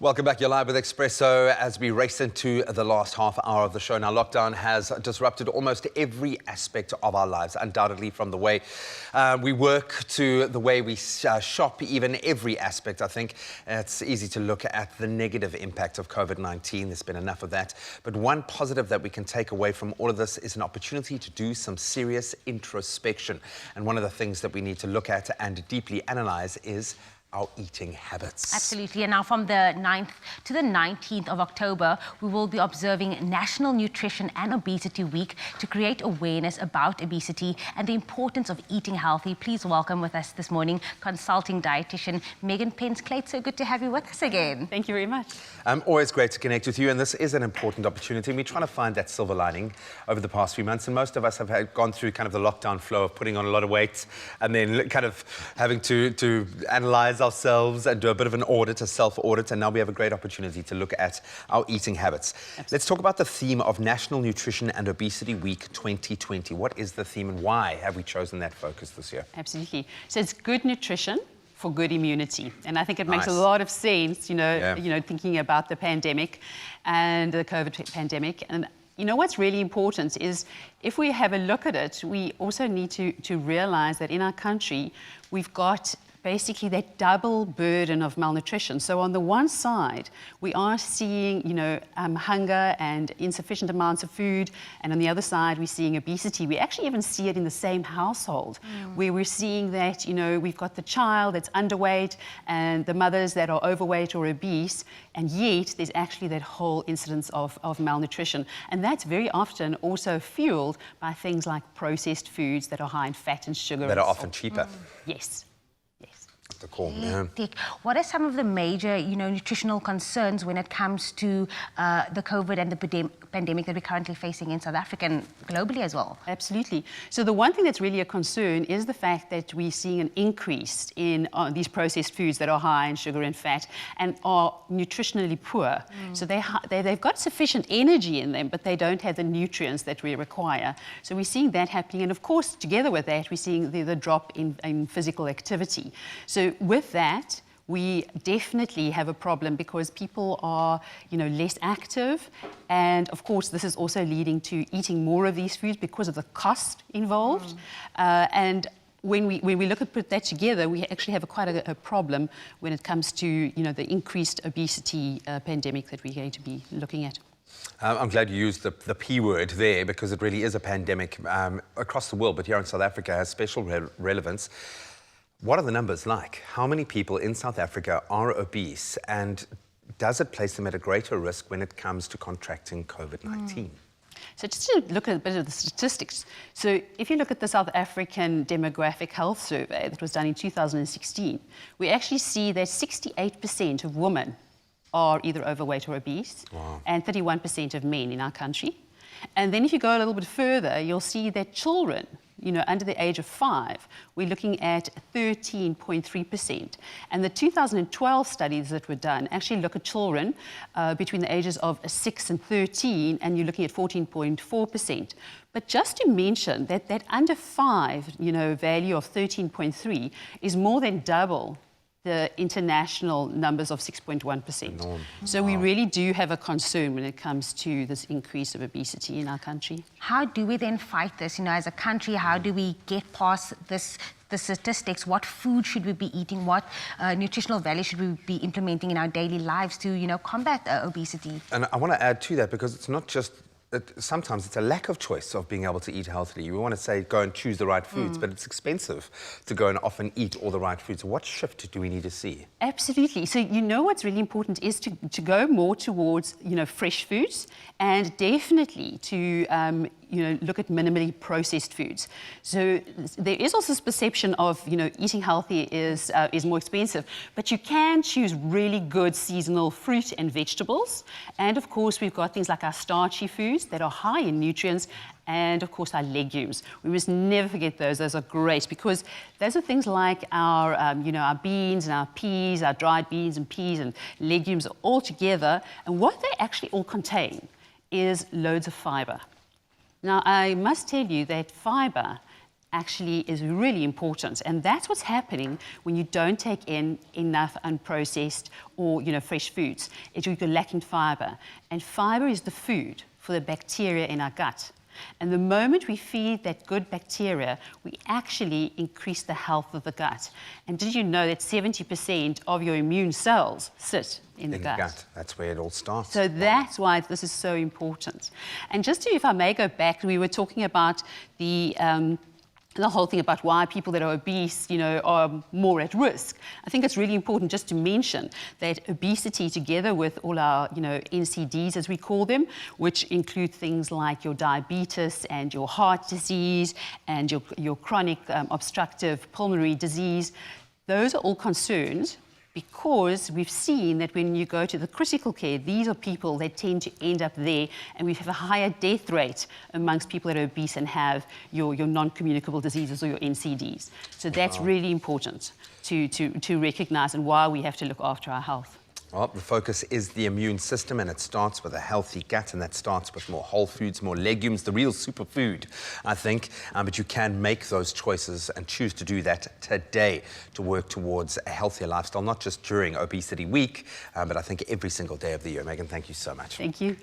Welcome back. You're live with Expresso as we race into the last half hour of the show. Now, lockdown has disrupted almost every aspect of our lives, undoubtedly, from the way we work to the way we shop, even every aspect. I think it's easy to look at the negative impact of COVID-19. There's been enough of that. But one positive that we can take away from all of this is an opportunity to do some serious introspection. And one of the things that we need to look at and deeply analyze is our eating habits. Absolutely. And now from the 9th to the 19th of October, we will be observing National Nutrition and Obesity Week to create awareness about obesity and the importance of eating healthy. Please welcome with us this morning Consulting Dietitian Megan Pentz-Kluyts. So good to have you with us again. Thank you very much. Always great to connect with you, and this is an important opportunity. We're trying to find that silver lining over the past few months, and most of us have gone through kind of the lockdown flow of putting on a lot of weight and then kind of having to analyze ourselves and do a bit of an audit, a self-audit, and now we have a great opportunity to look at our eating habits. Absolutely. Let's talk about the theme of National Nutrition and Obesity Week 2020. What is the theme and why have we chosen that focus this year? Absolutely. So it's good nutrition for good immunity. And I think it makes a lot of sense, you know, thinking about the pandemic and the COVID pandemic. And you know what's really important is if we have a look at it, we also need to realize that in our country, we've got basically that double burden of malnutrition. So on the one side, we are seeing, hunger and insufficient amounts of food, and on the other side, we're seeing obesity. We actually even see it in the same household, where we're seeing that, we've got the child that's underweight and the mothers that are overweight or obese, and yet there's actually that whole incidence of malnutrition. And that's very often also fueled by things like processed foods that are high in fat and sugar. That are often cheaper. Yes. The call, yeah. What are some of the major, nutritional concerns when it comes to the COVID and the pandemic that we're currently facing in South Africa and globally as well? Absolutely. So the one thing that's really a concern is the fact that we're seeing an increase in these processed foods that are high in sugar and fat and are nutritionally poor. So they've got sufficient energy in them, but they don't have the nutrients that we require. So we're seeing that happening. And of course, together with that, we're seeing the drop in physical activity. So with that, we definitely have a problem because people are, less active. And of course, this is also leading to eating more of these foods because of the cost involved. And when we put that together, we actually have quite a problem when it comes to, the increased obesity pandemic that we're going to be looking at. I'm glad you used the P word there because it really is a pandemic across the world, but here in South Africa has special relevance. What are the numbers like? How many people in South Africa are obese, and does it place them at a greater risk when it comes to contracting COVID-19? So just to look at a bit of the statistics. So if you look at the South African Demographic Health Survey that was done in 2016, we actually see that 68% of women are either overweight or obese, and 31% of men in our country. And then if you go a little bit further, you'll see that children, under the age of 5, we're looking at 13.3%. And the 2012 studies that were done actually look at children between the ages of 6 and 13, and you're looking at 14.4%. But just to mention that under 5, value of 13.3 is more than double the international numbers of 6.1%. So we really do have a concern when it comes to this increase of obesity in our country. How do we then fight this? As a country, how do we get past the statistics? What food should we be eating? What nutritional value should we be implementing in our daily lives to, combat obesity? And I want to add to that because it's not just sometimes it's a lack of choice of being able to eat healthily. We want to say go and choose the right foods, but it's expensive to go and often eat all the right foods. So what shift do we need to see? Absolutely. So what's really important is to go more towards fresh foods, and definitely to look at minimally processed foods. So there is also this perception of eating healthy is more expensive, but you can choose really good seasonal fruit and vegetables. And of course, we've got things like our starchy foods that are high in nutrients, and of course our legumes. We must never forget those. Those are great because those are things like our, our beans and our peas, our dried beans and peas and legumes all together. And what they actually all contain is loads of fiber. Now, I must tell you that fiber actually is really important. And that's what's happening when you don't take in enough unprocessed or fresh foods. You're lacking fiber. And fiber is the food for the bacteria in our gut. And the moment we feed that good bacteria, we actually increase the health of the gut. And did you know that 70% of your immune cells sit in the gut? That's where it all starts. So that's why this is so important. And just to, if I may go back, we were talking about the whole thing about why people that are obese, are more at risk. I think it's really important just to mention that obesity, together with all our, NCDs, as we call them, which include things like your diabetes and your heart disease and your chronic obstructive pulmonary disease, those are all concerns, because we've seen that when you go to the critical care, these are people that tend to end up there, and we have a higher death rate amongst people that are obese and have your non-communicable diseases or your NCDs. So that's really important to recognize, and why we have to look after our health. Well, the focus is the immune system, and it starts with a healthy gut, and that starts with more whole foods, more legumes, the real superfood, I think. But you can make those choices and choose to do that today to work towards a healthier lifestyle, not just during Obesity Week, but I think every single day of the year. Megan, thank you so much. Thank you.